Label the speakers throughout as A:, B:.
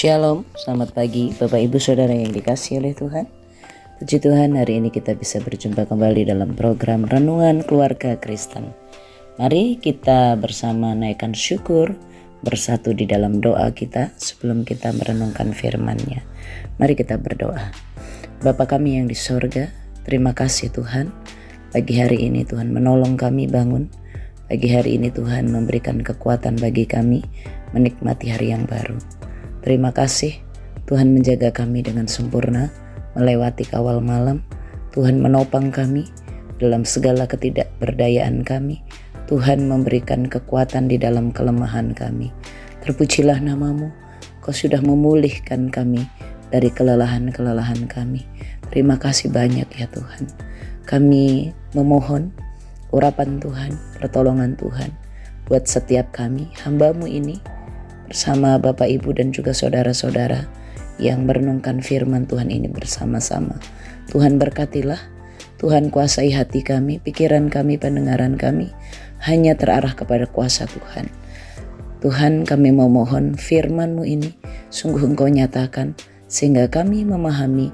A: Shalom, selamat pagi Bapak Ibu Saudara yang dikasihi oleh Tuhan. Puji Tuhan, hari ini kita bisa berjumpa kembali dalam program Renungan Keluarga Kristen. Mari kita bersama naikkan syukur, bersatu di dalam doa kita sebelum kita merenungkan firman-Nya. Mari kita berdoa. Bapa kami yang di sorga, terima kasih Tuhan. Pagi hari ini Tuhan menolong kami bangun. Pagi hari ini Tuhan memberikan kekuatan bagi kami menikmati hari yang baru. Terima kasih Tuhan menjaga kami dengan sempurna melewati kawal malam. Tuhan menopang kami dalam segala ketidakberdayaan kami. Tuhan memberikan kekuatan di dalam kelemahan kami. Terpujilah nama-Mu, Kau sudah memulihkan kami dari kelelahan-kelelahan kami. Terima kasih banyak ya Tuhan. Kami memohon urapan Tuhan, pertolongan Tuhan buat setiap kami, hamba-Mu ini, bersama Bapak Ibu dan juga saudara-saudara yang merenungkan firman Tuhan ini bersama-sama. Tuhan berkatilah, Tuhan kuasai hati kami, pikiran kami, pendengaran kami hanya terarah kepada kuasa Tuhan. Tuhan, kami memohon firman-Mu ini sungguh Engkau nyatakan sehingga kami memahami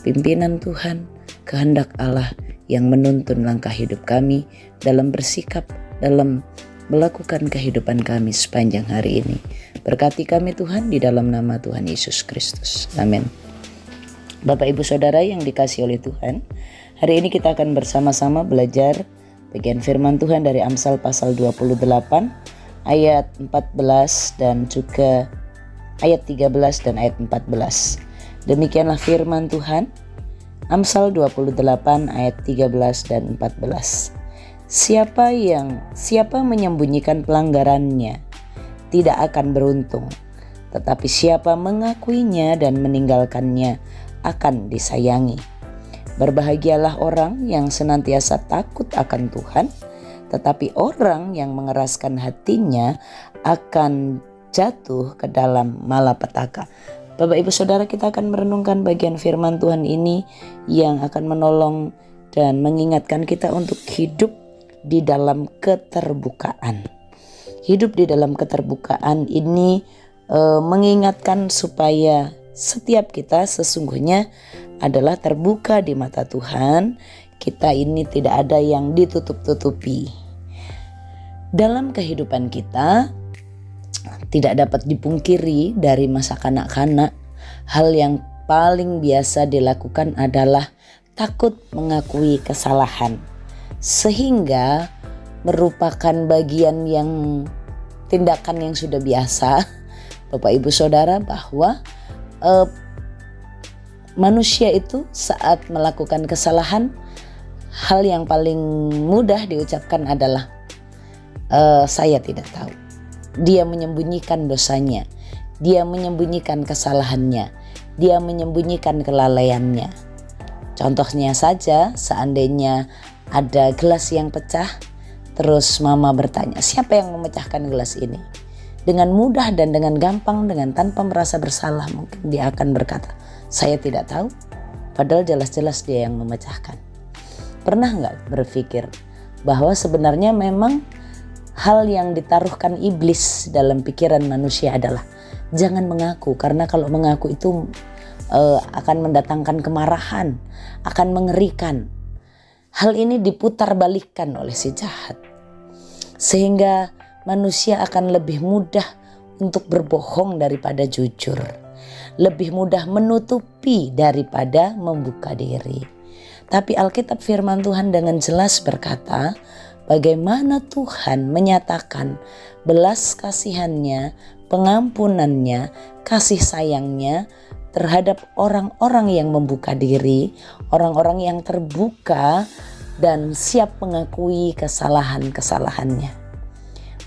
A: pimpinan Tuhan, kehendak Allah yang menuntun langkah hidup kami dalam bersikap, dalam melakukan kehidupan kami sepanjang hari ini. Berkati kami Tuhan di dalam nama Tuhan Yesus Kristus. Amin. Bapak Ibu Saudara yang dikasihi oleh Tuhan, hari ini kita akan bersama-sama belajar bagian firman Tuhan dari Amsal pasal 28 ayat 14 dan juga ayat 13 dan ayat 14. Demikianlah firman Tuhan, Amsal 28 ayat 13 dan 14. Siapa menyembunyikan pelanggarannya tidak akan beruntung, tetapi siapa mengakuinya dan meninggalkannya akan disayangi. Berbahagialah orang yang senantiasa takut akan Tuhan, tetapi orang yang mengeraskan hatinya akan jatuh ke dalam malapetaka. Bapak Ibu Saudara, kita akan merenungkan bagian firman Tuhan ini yang akan menolong dan mengingatkan kita untuk hidup di dalam keterbukaan. Hidup di dalam keterbukaan ini mengingatkan supaya setiap kita sesungguhnya adalah terbuka di mata Tuhan. Kita ini tidak ada yang ditutup-tutupi. Dalam kehidupan kita tidak dapat dipungkiri dari masa kanak-kanak, hal yang paling biasa dilakukan adalah takut mengakui kesalahan. Sehingga merupakan bagian yang tindakan yang sudah biasa Bapak Ibu Saudara, bahwa manusia itu saat melakukan kesalahan, hal yang paling mudah diucapkan adalah saya tidak tahu. Dia menyembunyikan dosanya, dia menyembunyikan kesalahannya, dia menyembunyikan kelalaiannya. Contohnya saja, seandainya ada gelas yang pecah, terus mama bertanya, siapa yang memecahkan gelas ini? Dengan mudah dan dengan gampang, dengan tanpa merasa bersalah, mungkin dia akan berkata, saya tidak tahu. Padahal jelas-jelas dia yang memecahkan. Pernah gak berpikir bahwa sebenarnya memang hal yang ditaruhkan iblis dalam pikiran manusia adalah jangan mengaku, karena kalau mengaku itu akan mendatangkan kemarahan, akan mengerikan. Hal ini diputar balikkan oleh si jahat, sehingga manusia akan lebih mudah untuk berbohong daripada jujur, lebih mudah menutupi daripada membuka diri. Tapi Alkitab firman Tuhan dengan jelas berkata, bagaimana Tuhan menyatakan belas kasihannya, pengampunannya, kasih sayangnya terhadap orang-orang yang membuka diri, orang-orang yang terbuka dan siap mengakui kesalahan-kesalahannya.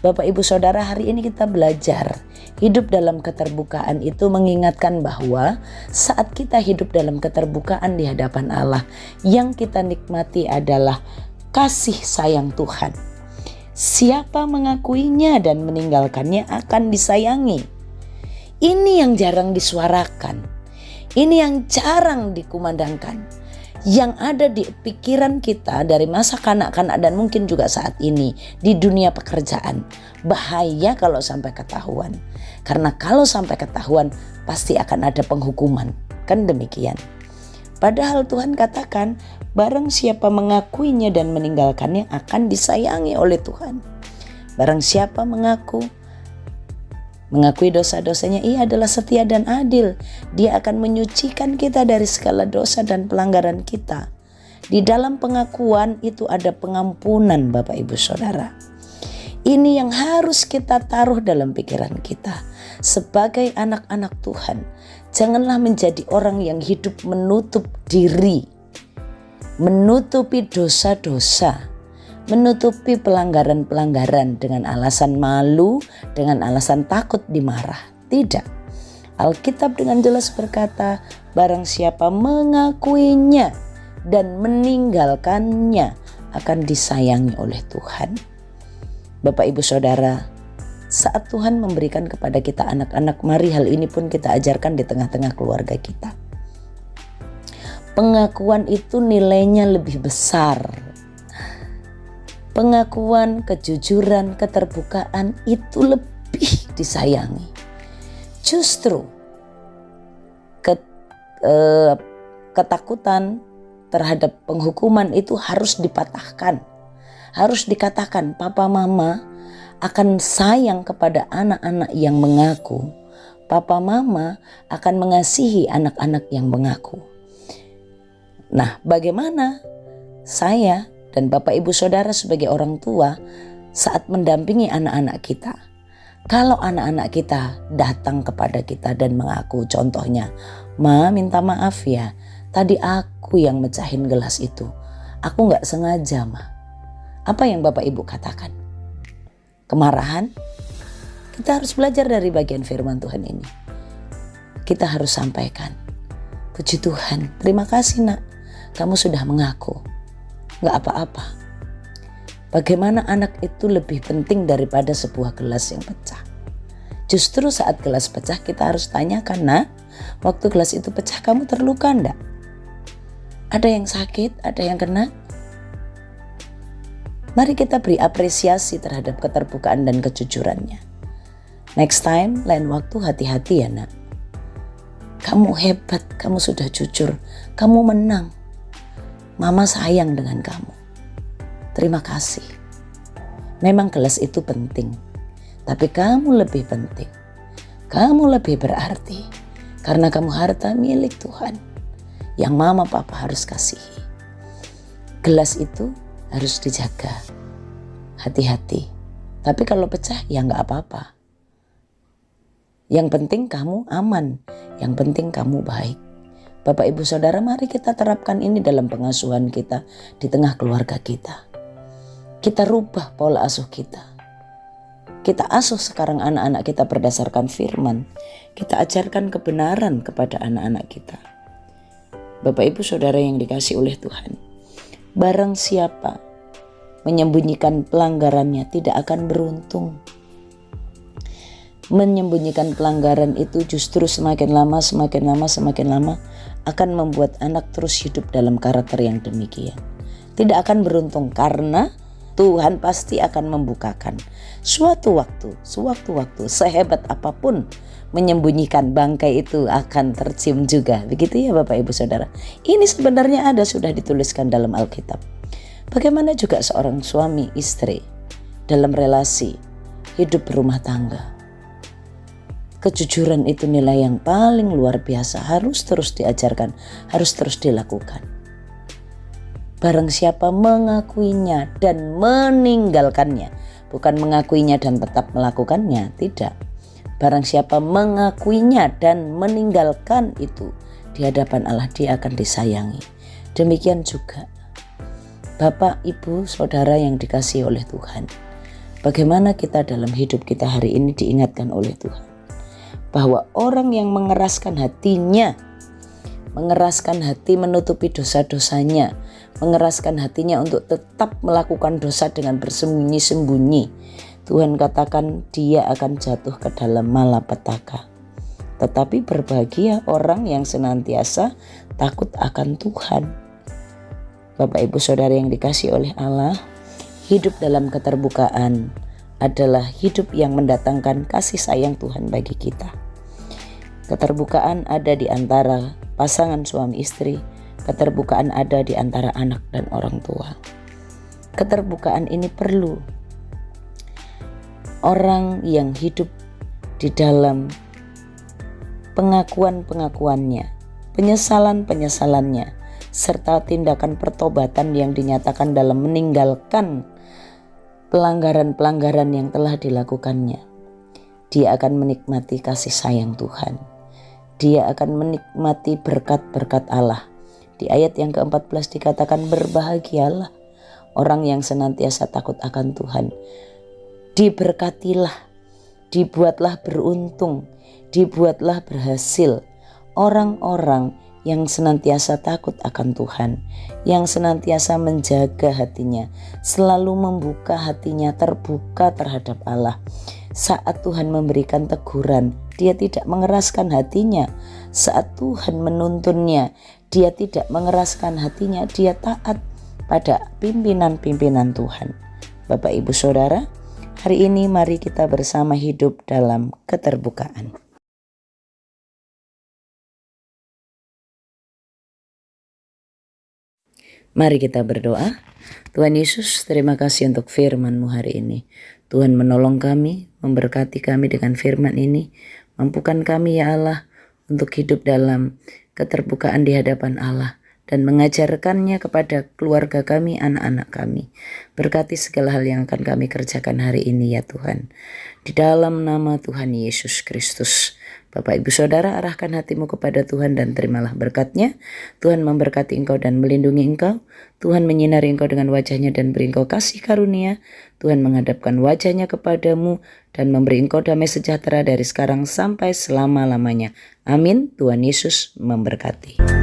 A: Bapak Ibu Saudara, hari ini kita belajar hidup dalam keterbukaan itu mengingatkan bahwa saat kita hidup dalam keterbukaan di hadapan Allah, yang kita nikmati adalah kasih sayang Tuhan. Siapa mengakuinya dan meninggalkannya akan disayangi. Ini yang jarang disuarakan. Ini yang jarang dikumandangkan. Yang ada di pikiran kita dari masa kanak-kanak dan mungkin juga saat ini di dunia pekerjaan. Bahaya kalau sampai ketahuan. Karena kalau sampai ketahuan, pasti akan ada penghukuman. Kan demikian. Padahal Tuhan katakan barang siapa mengakuinya dan meninggalkannya akan disayangi oleh Tuhan. Barang siapa mengakui dosa-dosanya, Ia adalah setia dan adil. Dia akan menyucikan kita dari segala dosa dan pelanggaran kita. Di dalam pengakuan itu ada pengampunan, Bapak Ibu Saudara. Ini yang harus kita taruh dalam pikiran kita. Sebagai anak-anak Tuhan, janganlah menjadi orang yang hidup menutup diri, menutupi dosa-dosa, menutupi pelanggaran-pelanggaran dengan alasan malu, dengan alasan takut dimarah. Tidak. Alkitab dengan jelas berkata, barang siapa mengakuinya dan meninggalkannya akan disayangi oleh Tuhan. Bapak Ibu Saudara, saat Tuhan memberikan kepada kita anak-anak, mari hal ini pun kita ajarkan di tengah-tengah keluarga kita. Pengakuan itu nilainya lebih besar. Pengakuan, kejujuran, keterbukaan itu lebih disayangi. Justru ketakutan terhadap penghukuman itu harus dipatahkan. Harus dikatakan, papa mama akan sayang kepada anak-anak yang mengaku. Papa mama akan mengasihi anak-anak yang mengaku. Nah, bagaimana saya dan Bapak Ibu Saudara sebagai orang tua saat mendampingi anak-anak kita? Kalau anak-anak kita datang kepada kita dan mengaku, contohnya, Ma minta maaf ya, tadi aku yang mecahin gelas itu. Aku gak sengaja, Ma. Apa yang Bapak Ibu katakan? Kemarahan? Kita harus belajar dari bagian firman Tuhan ini. Kita harus sampaikan, puji Tuhan, terima kasih nak, kamu sudah mengaku. Gak apa-apa. Bagaimana anak itu lebih penting daripada sebuah gelas yang pecah. Justru saat gelas pecah kita harus tanyakan, nak, waktu gelas itu pecah kamu terluka enggak? Ada yang sakit, ada yang kena? Mari kita beri apresiasi terhadap keterbukaan dan kejujurannya. Next time, lain waktu hati-hati ya nak. Kamu hebat, kamu sudah jujur, kamu menang. Mama sayang dengan kamu. Terima kasih. Memang gelas itu penting, tapi kamu lebih penting. Kamu lebih berarti, karena kamu harta milik Tuhan yang mama papa harus kasihi. Gelas itu harus dijaga, hati-hati. Tapi kalau pecah ya gak apa-apa. Yang penting kamu aman, yang penting kamu baik. Bapak Ibu Saudara, mari kita terapkan ini dalam pengasuhan kita di tengah keluarga kita. Kita rubah pola asuh kita. Kita asuh sekarang anak-anak kita berdasarkan firman. Kita ajarkan kebenaran kepada anak-anak kita. Bapak Ibu Saudara yang dikasihi oleh Tuhan, barang siapa menyembunyikan pelanggarannya tidak akan beruntung. Menyembunyikan pelanggaran itu justru semakin lama akan membuat anak terus hidup dalam karakter yang demikian. Tidak akan beruntung karena Tuhan pasti akan membukakan suatu waktu sehebat apapun menyembunyikan bangkai itu akan tercium juga. Begitu ya Bapak Ibu Saudara. Ini sebenarnya sudah dituliskan dalam Alkitab. Bagaimana juga seorang suami istri dalam relasi hidup berumah tangga. Kejujuran itu nilai yang paling luar biasa, harus terus diajarkan, harus terus dilakukan. Barang siapa mengakuinya dan meninggalkannya, bukan mengakuinya dan tetap melakukannya, tidak. Barang siapa mengakuinya dan meninggalkan itu, di hadapan Allah dia akan disayangi. Demikian juga Bapak, Ibu, Saudara yang dikasihi oleh Tuhan. Bagaimana kita dalam hidup kita hari ini diingatkan oleh Tuhan. Bahwa orang yang mengeraskan hatinya, mengeraskan hati menutupi dosa-dosanya, mengeraskan hatinya untuk tetap melakukan dosa dengan bersembunyi-sembunyi, Tuhan katakan dia akan jatuh ke dalam malapetaka. Tetapi berbahagia orang yang senantiasa takut akan Tuhan. Bapak Ibu Saudara yang dikasihi oleh Allah, hidup dalam keterbukaan adalah hidup yang mendatangkan kasih sayang Tuhan bagi kita. Keterbukaan ada di antara pasangan suami istri, keterbukaan ada di antara anak dan orang tua. Keterbukaan ini perlu. Orang yang hidup di dalam pengakuan-pengakuannya, penyesalan-penyesalannya, serta tindakan pertobatan yang dinyatakan dalam meninggalkan pelanggaran-pelanggaran yang telah dilakukannya, dia akan menikmati kasih sayang Tuhan. Dia akan menikmati berkat-berkat Allah. Di ayat yang ke-14 dikatakan, berbahagialah orang yang senantiasa takut akan Tuhan. Diberkatilah, dibuatlah beruntung, dibuatlah berhasil orang-orang yang senantiasa takut akan Tuhan, yang senantiasa menjaga hatinya, selalu membuka hatinya, terbuka terhadap Allah. Saat Tuhan memberikan teguran, dia tidak mengeraskan hatinya. Saat Tuhan menuntunnya, dia tidak mengeraskan hatinya, dia taat pada pimpinan-pimpinan Tuhan. Bapak Ibu Saudara, hari ini mari kita bersama hidup dalam keterbukaan. Mari kita berdoa. Tuhan Yesus, terima kasih untuk firman-Mu hari ini. Tuhan menolong kami, memberkati kami dengan firman ini. Mampukan kami ya Allah untuk hidup dalam keterbukaan di hadapan Allah dan mengajarkannya kepada keluarga kami, anak-anak kami. Berkati segala hal yang akan kami kerjakan hari ini ya Tuhan. Di dalam nama Tuhan Yesus Kristus. Bapak Ibu Saudara, arahkan hatimu kepada Tuhan dan terimalah berkat-Nya. Tuhan memberkati engkau dan melindungi engkau. Tuhan menyinari engkau dengan wajah-Nya dan beri engkau kasih karunia. Tuhan menghadapkan wajah-Nya kepadamu dan memberi engkau damai sejahtera dari sekarang sampai selama-lamanya. Amin. Tuhan Yesus memberkati.